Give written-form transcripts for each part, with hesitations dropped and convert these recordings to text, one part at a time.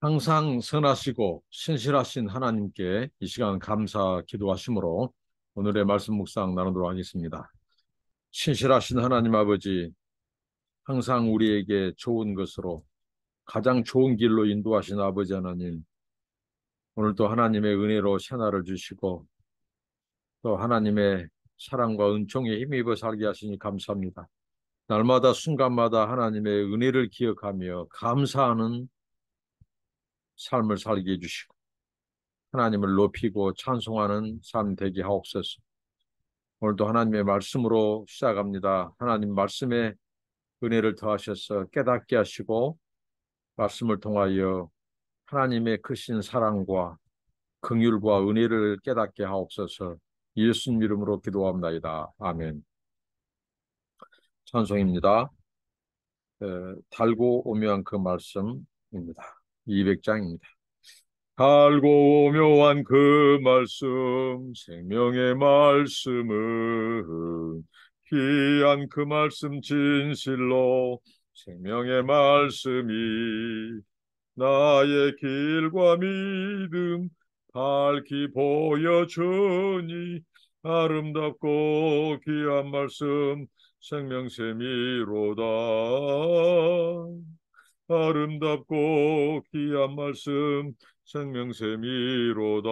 항상 선하시고 신실하신 하나님께 이 시간 감사 기도하심으로 오늘의 말씀 묵상 나누도록 하겠습니다. 신실하신 하나님 아버지, 항상 우리에게 좋은 것으로 가장 좋은 길로 인도하신 아버지 하나님, 오늘도 하나님의 은혜로 새날을 주시고 또 하나님의 사랑과 은총에 힘입어 살게 하시니 감사합니다. 날마다 순간마다 하나님의 은혜를 기억하며 감사하는 삶을 살게 해주시고 하나님을 높이고 찬송하는 삶 되게 하옵소서. 오늘도 하나님의 말씀으로 시작합니다. 하나님 말씀에 은혜를 더하셔서 깨닫게 하시고 말씀을 통하여 하나님의 크신 사랑과 긍휼과 은혜를 깨닫게 하옵소서. 예수님 이름으로 기도합나이다. 아멘. 찬송입니다. 달고 오묘한 그 말씀입니다. 200장입니다. 달고 오묘한 그 말씀, 생명의 말씀은 귀한 그 말씀 진실로 생명의 말씀이 나의 길과 믿음 밝히 보여주니 아름답고 귀한 말씀 생명샘이로다. 아름답고 귀한 말씀 생명샘이로다.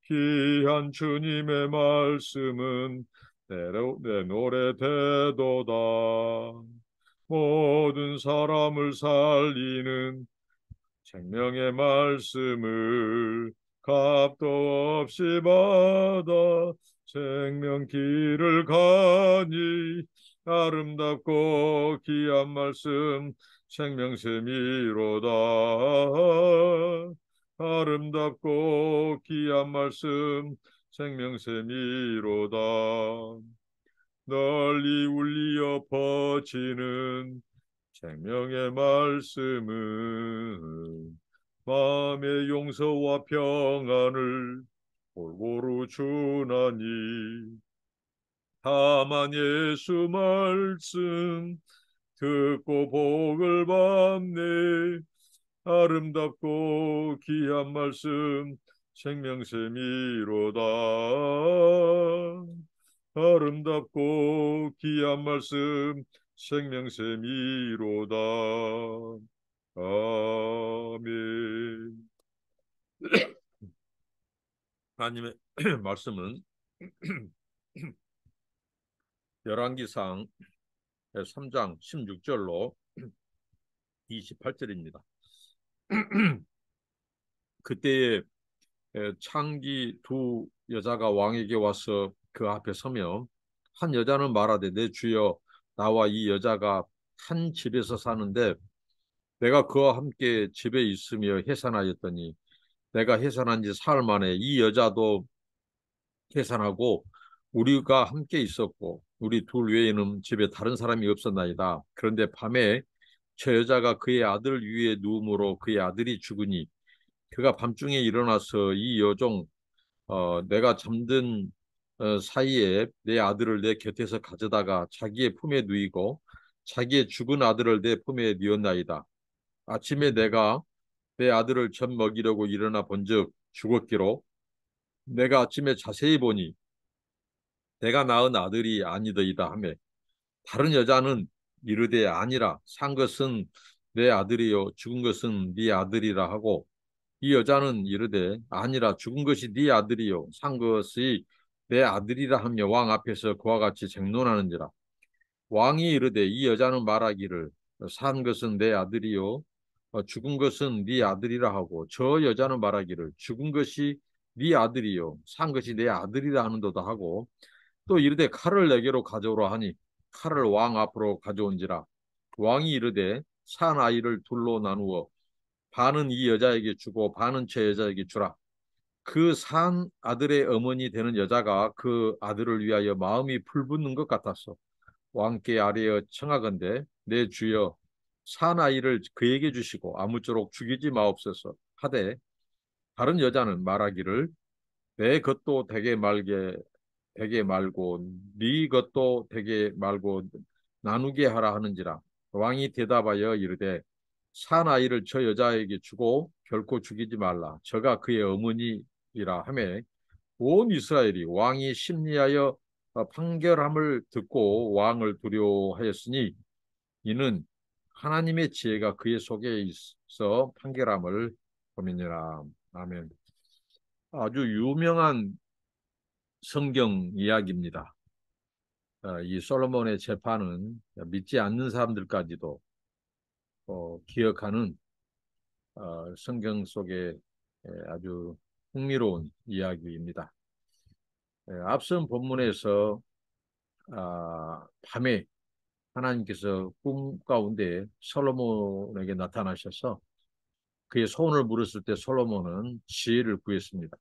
귀한 주님의 말씀은 내 노래 되도다. 모든 사람을 살리는 생명의 말씀을 값도 없이 받아 생명길을 가니 아름답고 귀한 말씀 생명샘이로다. 아름답고 귀한 말씀 생명샘이로다. 널리 울리어 퍼지는 생명의 말씀은 마음의 용서와 평안을 골고루 주나니 다만 예수 말씀 듣고 복을 받네. 아름답고 귀한 말씀 생명샘이로다. 아름답고 귀한 말씀 생명샘이로다. 아멘. 하나님의 말씀은 열왕기상 3장 16절로 28절입니다. 그때에 창기 두 여자가 왕에게 와서 그 앞에 서며 한 여자는 말하되 내 주여 나와 이 여자가 한 집에서 사는데 내가 그와 함께 집에 있으며 해산하였더니 내가 해산한 지 사흘 만에 이 여자도 해산하고 우리가 함께 있었고 우리 둘 외에는 집에 다른 사람이 없었나이다. 그런데 밤에 저 여자가 그의 아들 위에 누움으로 그의 아들이 죽으니 그가 밤중에 일어나서 이 여종 내가 잠든 사이에 내 아들을 내 곁에서 가져다가 자기의 품에 누이고 자기의 죽은 아들을 내 품에 뉘었나이다. 아침에 내가 내 아들을 젖 먹이려고 일어나 본즉 죽었기로 내가 아침에 자세히 보니 내가 낳은 아들이 아니더이다 하며 다른 여자는 이르되 아니라 산 것은 내 아들이요 죽은 것은 네 아들이라 하고 이 여자는 이르되 아니라 죽은 것이 네 아들이요 산 것이 내 아들이라 하며 왕 앞에서 그와 같이 쟁론하는지라. 왕이 이르되 이 여자는 말하기를 산 것은 내 아들이요 죽은 것은 네 아들이라 하고 저 여자는 말하기를 죽은 것이 네 아들이요 산 것이 내 아들이라 하는도다 하고 또 이르되 칼을 내게로 가져오라 하니 칼을 왕 앞으로 가져온지라. 왕이 이르되 산 아이를 둘로 나누어 반은 이 여자에게 주고 반은 저 여자에게 주라. 그 산 아들의 어머니 되는 여자가 그 아들을 위하여 마음이 불붙는 것 같았어. 왕께 아뢰어 청하건대 내 주여 산 아이를 그에게 주시고 아무쪼록 죽이지 마옵소서 하되 다른 여자는 말하기를 내 것도 되게 말고 네 것도 되게 말고 나누게 하라 하는지라. 왕이 대답하여 이르되 사나이를 저 여자에게 주고 결코 죽이지 말라. 저가 그의 어머니이라 하매 온 이스라엘이 왕이 심리하여 판결함을 듣고 왕을 두려워하였으니 이는 하나님의 지혜가 그의 속에 있어 판결함을 범이니라. 아멘. 아주 유명한 성경 이야기입니다. 이 솔로몬의 재판은 믿지 않는 사람들까지도 기억하는 성경 속의 아주 흥미로운 이야기입니다. 앞선 본문에서 밤에 하나님께서 꿈 가운데 솔로몬에게 나타나셔서 그의 소원을 물었을 때 솔로몬은 지혜를 구했습니다.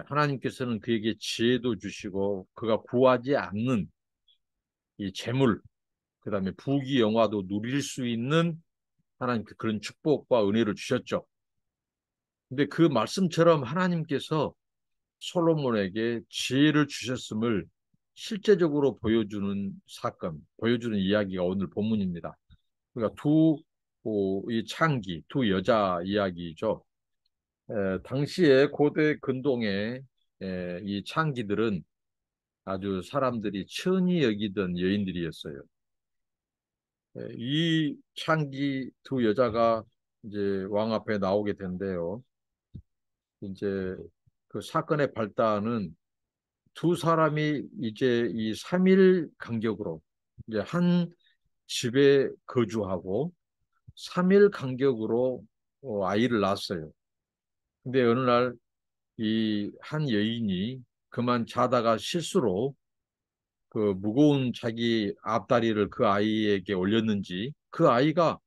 하나님께서는 그에게 지혜도 주시고 그가 구하지 않는 이 재물, 그다음에 부귀 영화도 누릴 수 있는 하나님께 그런 축복과 은혜를 주셨죠. 근데 그 말씀처럼 하나님께서 솔로몬에게 지혜를 주셨음을 실제적으로 보여주는 사건, 보여주는 이야기가 오늘 본문입니다. 그러니까 이 창기, 두 여자 이야기죠. 당시에 고대 근동의 이 창기들은 아주 사람들이 천히 여기던 여인들이었어요. 이 창기 두 여자가 이제 왕 앞에 나오게 된대요. 이제 그 사건의 발단은 두 사람이 이제 이 3일 간격으로 이제 한 집에 거주하고 3일 간격으로 아이를 낳았어요. 근데 어느 날 이 한 여인이 그만 자다가 실수로 그 무거운 자기 앞다리를 그 아이에게 올렸는지 그 아이가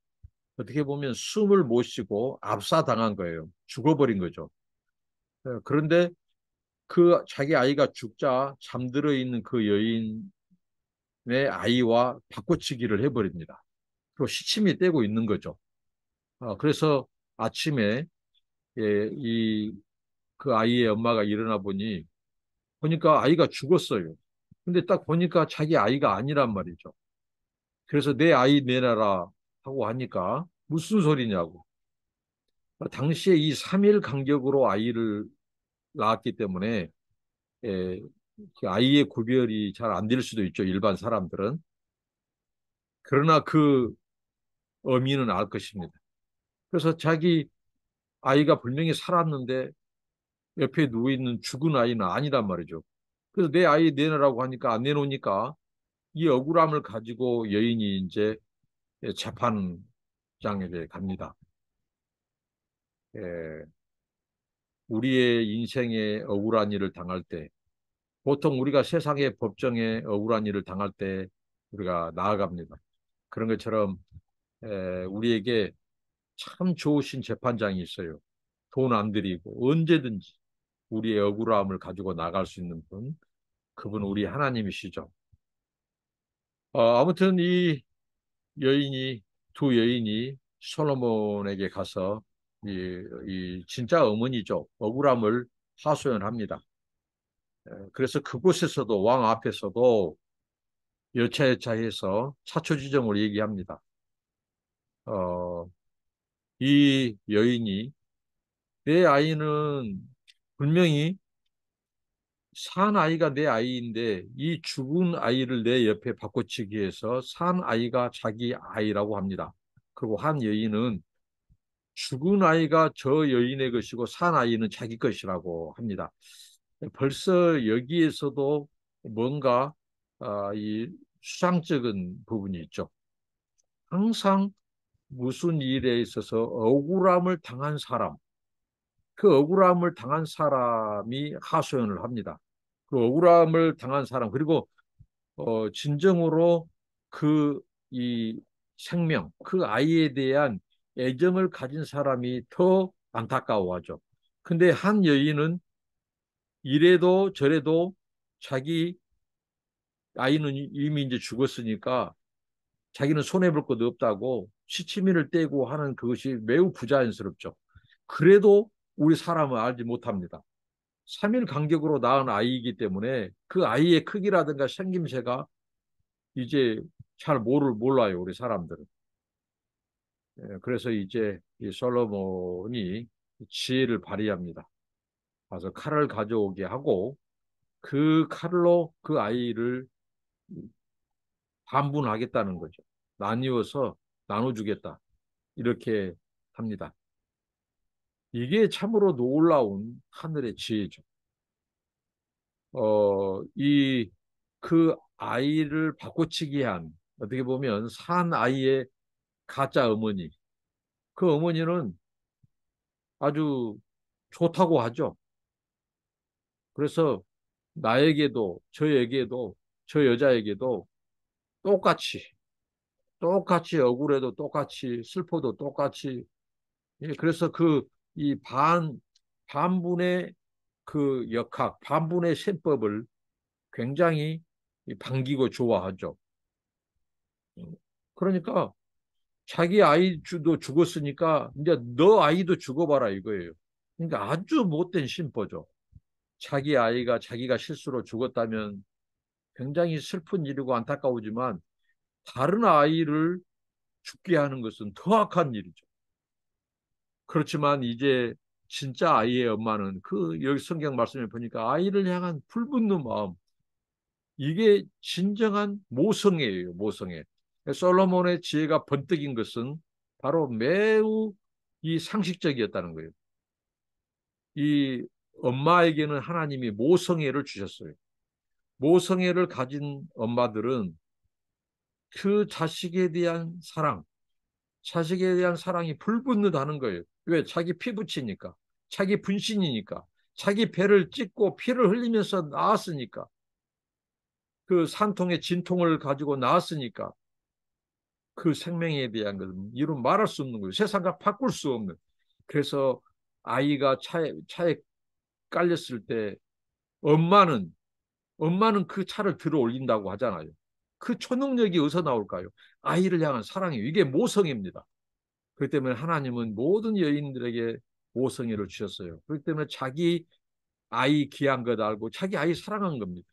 어떻게 보면 숨을 못 쉬고 압사당한 거예요. 죽어버린 거죠. 그런데 그 자기 아이가 죽자 잠들어 있는 그 여인의 아이와 바꿔치기를 해버립니다. 그리고 시침이 떼고 있는 거죠. 그래서 아침에 그 아이의 엄마가 일어나 보니까 아이가 죽었어요. 근데 딱 보니까 자기 아이가 아니란 말이죠. 그래서 내 아이 내놔라 하고 하니까 무슨 소리냐고. 당시에 이 3일 간격으로 아이를 낳았기 때문에 예, 아이의 구별이 잘 안 될 수도 있죠. 일반 사람들은. 그러나 그 어미는 알 것입니다. 그래서 자기 아이가 분명히 살았는데 옆에 누워있는 죽은 아이는 아니란 말이죠. 그래서 내 아이 내놓으라고 하니까 안 내놓으니까 이 억울함을 가지고 여인이 이제 재판장에게 갑니다. 예, 우리의 인생에 억울한 일을 당할 때, 보통 우리가 세상의 법정에 억울한 일을 당할 때 우리가 나아갑니다. 그런 것처럼 우리에게 참 좋으신 재판장이 있어요. 돈 안 들이고 언제든지 우리의 억울함을 가지고 나갈 수 있는 분, 그분 우리 하나님이시죠. 아무튼 두 여인이 솔로몬에게 가서 이 진짜 어머니죠. 억울함을 하소연합니다. 그래서 그곳에서도 왕 앞에서도 여차여차해서 차초지정을 얘기합니다. 어, 이 여인이 내 아이는 분명히 산 아이가 내 아이인데 이 죽은 아이를 내 옆에 바꿔치기 해서 산 아이가 자기 아이라고 합니다. 그리고 한 여인은 죽은 아이가 저 여인의 것이고 산 아이는 자기 것이라고 합니다. 벌써 여기에서도 뭔가 이 수상쩍은 부분이 있죠. 항상 무슨 일에 있어서 억울함을 당한 사람, 그 억울함을 당한 사람이 하소연을 합니다. 그 억울함을 당한 사람, 그리고 진정으로 그 이 생명, 그 아이에 대한 애정을 가진 사람이 더 안타까워하죠. 근데 한 여인은 이래도 저래도 자기 아이는 이미 이제 죽었으니까 자기는 손해볼 것도 없다고 시치미를 떼고 하는 그것이 매우 부자연스럽죠. 그래도 우리 사람은 알지 못합니다. 3일 간격으로 낳은 아이이기 때문에 그 아이의 크기라든가 생김새가 이제 잘 몰라요, 우리 사람들은. 그래서 이제 이 솔로몬이 지혜를 발휘합니다. 가서 칼을 가져오게 하고 그 칼로 그 아이를 반분하겠다는 거죠. 나뉘어서 나눠주겠다. 이렇게 합니다. 이게 참으로 놀라운 하늘의 지혜죠. 그 아이를 바꿔치기 한, 어떻게 보면 산 아이의 가짜 어머니. 그 어머니는 아주 좋다고 하죠. 그래서 나에게도, 저에게도, 저 여자에게도 똑같이, 똑같이 억울해도 똑같이, 슬퍼도 똑같이. 예, 그래서 이 반분의 그 역학, 반분의 셈법을 굉장히 반기고 좋아하죠. 그러니까 자기 아이도 죽었으니까 이제 너 아이도 죽어봐라 이거예요. 그러니까 아주 못된 심보죠. 자기 아이가 자기가 실수로 죽었다면 굉장히 슬픈 일이고 안타까우지만 다른 아이를 죽게 하는 것은 더 악한 일이죠. 그렇지만 이제 진짜 아이의 엄마는 여기 성경 말씀에 보니까 아이를 향한 불붙는 마음, 이게 진정한 모성애예요, 모성애. 솔로몬의 지혜가 번뜩인 것은 바로 매우 이 상식적이었다는 거예요. 이 엄마에게는 하나님이 모성애를 주셨어요. 모성애를 가진 엄마들은 그 자식에 대한 사랑, 자식에 대한 사랑이 불붙는다는 거예요. 왜? 자기 피부치니까, 자기 분신이니까, 자기 배를 찢고 피를 흘리면서 낳았으니까, 그 산통의 진통을 가지고 낳았으니까, 그 생명에 대한 것은 이루 말할 수 없는 거예요. 세상과 바꿀 수 없는. 그래서 아이가 차에 깔렸을 때 엄마는 그 차를 들어 올린다고 하잖아요. 그 초능력이 어디서 나올까요? 아이를 향한 사랑이에요. 이게 모성애입니다. 그렇기 때문에 하나님은 모든 여인들에게 모성애를 주셨어요. 그렇기 때문에 자기 아이 귀한 것 알고 자기 아이 사랑한 겁니다.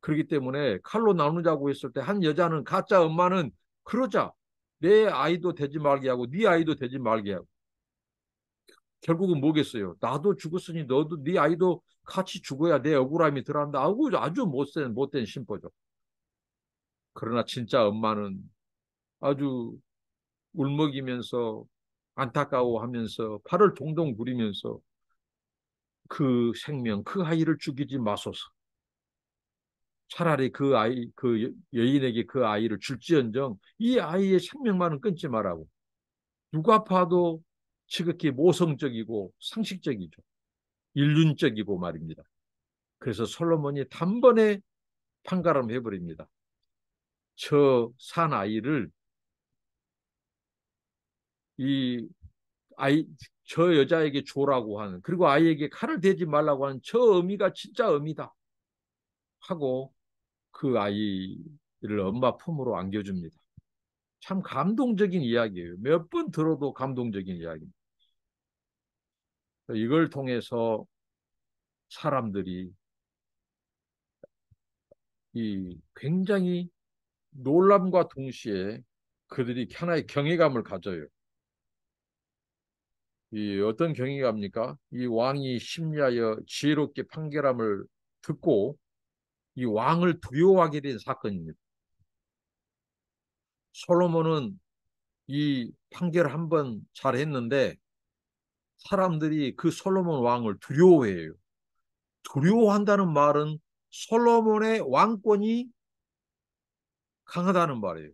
그렇기 때문에 칼로 나누자고 했을 때 한 여자는 가짜 엄마는 그러자 내 아이도 되지 말게 하고 네 아이도 되지 말게 하고 결국은 뭐겠어요? 나도 죽었으니 너도 네 아이도 같이 죽어야 내 억울함이 덜한다. 아주 못된 심보죠. 그러나 진짜 엄마는 아주 울먹이면서 안타까워하면서 팔을 동동 구리면서 그 생명, 그 아이를 죽이지 마소서. 차라리 그 여인에게 그 아이를 줄지언정 이 아이의 생명만은 끊지 말라고. 누가 봐도 지극히 모성적이고 상식적이죠. 인륜적이고 말입니다. 그래서 솔로몬이 단번에 판가름 해버립니다. 저 산 아이를 이 아이 저 여자에게 줘라고 하는 그리고 아이에게 칼을 대지 말라고 하는 저 어미가 진짜 어미다 하고 그 아이를 엄마 품으로 안겨줍니다. 참 감동적인 이야기예요. 몇 번 들어도 감동적인 이야기입니다. 이걸 통해서 사람들이 이 굉장히 놀람과 동시에 그들이 하나의 경외감을 가져요. 이 어떤 경외감입니까? 이 왕이 심리하여 지혜롭게 판결함을 듣고 이 왕을 두려워하게 된 사건입니다. 솔로몬은 이 판결 한 번 잘했는데 사람들이 그 솔로몬 왕을 두려워해요. 두려워한다는 말은 솔로몬의 왕권이 강하다는 말이에요.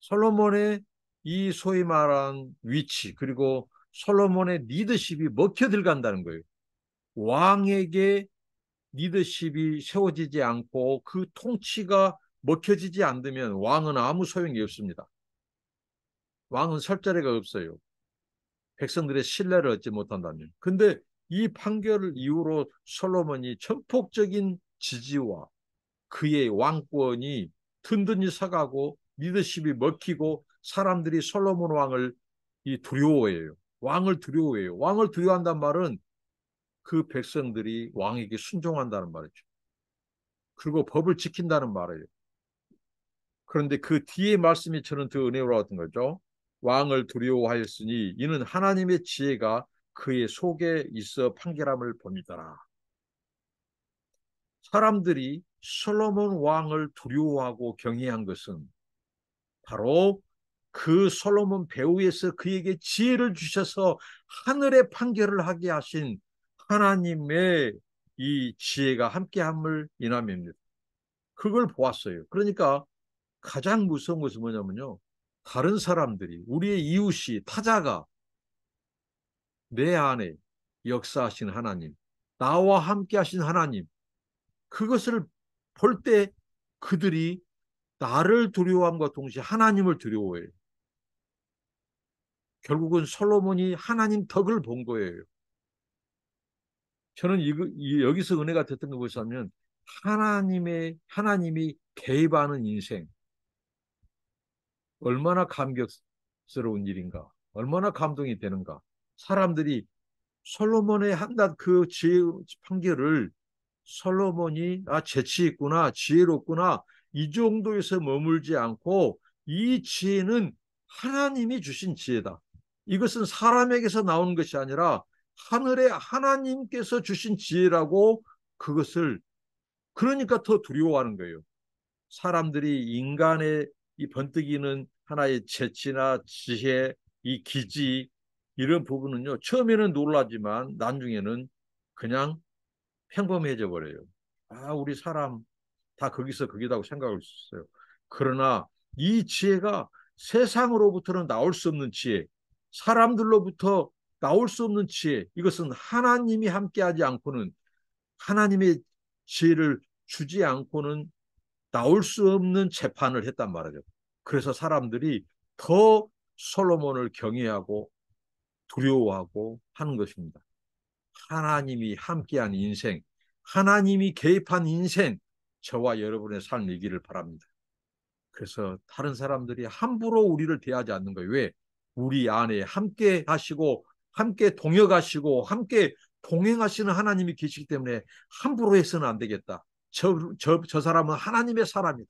솔로몬의 이 소위 말한 위치 그리고 솔로몬의 리더십이 먹혀들어간다는 거예요. 왕에게 리더십이 세워지지 않고 그 통치가 먹혀지지 않으면 왕은 아무 소용이 없습니다. 왕은 설 자리가 없어요. 백성들의 신뢰를 얻지 못한다면. 근데 이 판결을 이후로 솔로몬이 전폭적인 지지와 그의 왕권이 든든히 서가고 리더십이 먹히고 사람들이 솔로몬 왕을 두려워해요. 왕을 두려워해요. 왕을 두려워한다는 말은 그 백성들이 왕에게 순종한다는 말이죠. 그리고 법을 지킨다는 말이에요. 그런데 그 뒤에 말씀이 저는 더 은혜로웠던 거죠. 왕을 두려워하였으니 이는 하나님의 지혜가 그의 속에 있어 판결함을 봅니다라. 사람들이 솔로몬 왕을 두려워하고 경외한 것은 바로 그 솔로몬 배후에서 그에게 지혜를 주셔서 하늘의 판결을 하게 하신 하나님의 이 지혜가 함께함을 인함입니다. 그걸 보았어요. 그러니까 가장 무서운 것은 뭐냐면요. 다른 사람들이, 우리의 이웃이, 타자가 내 안에 역사하신 하나님, 나와 함께 하신 하나님, 그것을 볼 때 그들이 나를 두려워함과 동시에 하나님을 두려워해요. 결국은 솔로몬이 하나님 덕을 본 거예요. 저는 여기서 은혜가 됐던 거 뭐냐면 하나님이 개입하는 인생, 얼마나 감격스러운 일인가, 얼마나 감동이 되는가. 사람들이 솔로몬의 한낱 그 지혜 판결을 솔로몬이 재치 있구나, 지혜롭구나, 이 정도에서 머물지 않고 이 지혜는 하나님이 주신 지혜다. 이것은 사람에게서 나오는 것이 아니라 하늘의 하나님께서 주신 지혜라고, 그것을 그러니까 더 두려워하는 거예요. 사람들이 인간의 이 번뜩이는 하나의 재치나 지혜, 이 기지, 이런 부분은요, 처음에는 놀라지만 나중에는 그냥 평범해져 버려요. 우리 사람 다 거기서 거기다고 생각할 수 있어요. 그러나 이 지혜가 세상으로부터는 나올 수 없는 지혜, 사람들로부터 나올 수 없는 지혜, 이것은 하나님이 함께하지 않고는, 하나님의 지혜를 주지 않고는 나올 수 없는 재판을 했단 말이죠. 그래서 사람들이 더 솔로몬을 경외하고 두려워하고 하는 것입니다. 하나님이 함께한 인생, 하나님이 개입한 인생, 저와 여러분의 삶이기를 바랍니다. 그래서 다른 사람들이 함부로 우리를 대하지 않는 거예요. 왜? 우리 안에 함께 하시고 함께 동역하시고 함께 동행하시는 하나님이 계시기 때문에 함부로 해서는 안 되겠다. 저 사람은 하나님의 사람이다.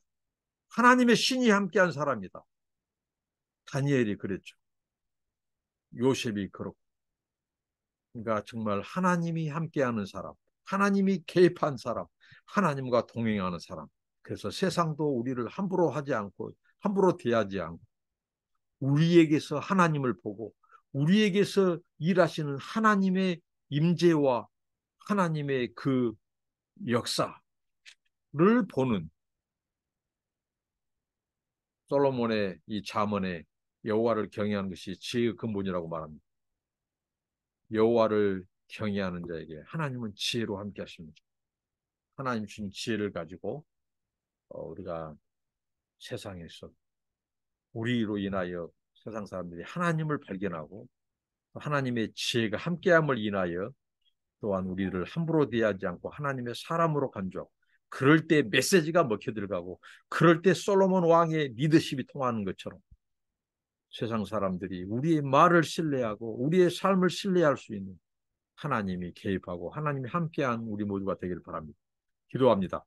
하나님의 신이 함께한 사람이다. 다니엘이 그랬죠. 요셉이 그렇고. 그러니까 정말 하나님이 함께하는 사람, 하나님이 개입한 사람, 하나님과 동행하는 사람. 그래서 세상도 우리를 함부로 하지 않고 함부로 대하지 않고 우리에게서 하나님을 보고 우리에게서 일하시는 하나님의 임재와 하나님의 그 역사를 보는 솔로몬의 이 잠언에 여호와를 경외하는 것이 지혜의 근본이라고 말합니다. 여호와를 경외하는 자에게 하나님은 지혜로 함께 하십니다. 하나님 주신 지혜를 가지고 우리가 세상에서 우리로 인하여 세상 사람들이 하나님을 발견하고 하나님의 지혜가 함께함을 인하여 또한 우리를 함부로 대하지 않고 하나님의 사람으로 간주하고, 그럴 때 메시지가 먹혀 들어가고, 그럴 때 솔로몬 왕의 리더십이 통하는 것처럼 세상 사람들이 우리의 말을 신뢰하고 우리의 삶을 신뢰할 수 있는 하나님이 개입하고 하나님이 함께한 우리 모두가 되기를 바랍니다. 기도합니다.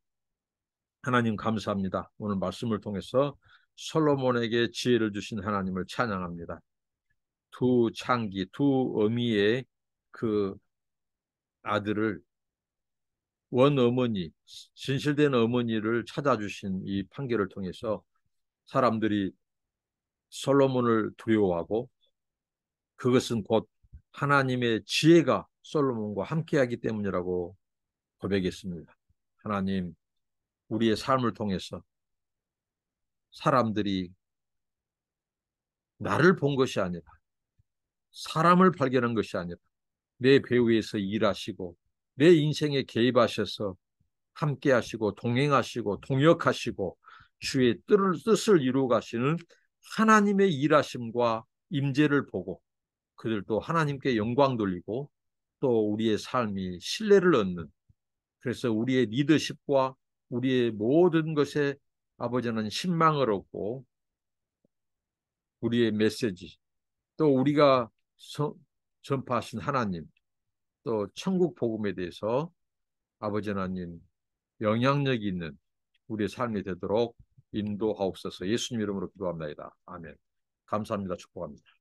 하나님 감사합니다. 오늘 말씀을 통해서 솔로몬에게 지혜를 주신 하나님을 찬양합니다. 두 어미의 그 아들을, 원어머니, 진실된 어머니를 찾아주신 이 판결을 통해서 사람들이 솔로몬을 두려워하고, 그것은 곧 하나님의 지혜가 솔로몬과 함께하기 때문이라고 고백했습니다. 하나님, 우리의 삶을 통해서 사람들이 나를 본 것이 아니라, 사람을 발견한 것이 아니라 내 배후에서 일하시고 내 인생에 개입하셔서 함께하시고 동행하시고 동역하시고 주의 뜻을 이루어 가시는 하나님의 일하심과 임재를 보고 그들도 하나님께 영광 돌리고 또 우리의 삶이 신뢰를 얻는, 그래서 우리의 리더십과 우리의 모든 것에 아버지는 신망을 얻고 우리의 메시지, 또 우리가 전파하신 하나님, 또 천국 복음에 대해서 아버지 하나님 영향력 있는 우리의 삶이 되도록 인도하옵소서. 예수님 이름으로 기도합니다. 아멘. 감사합니다. 축복합니다.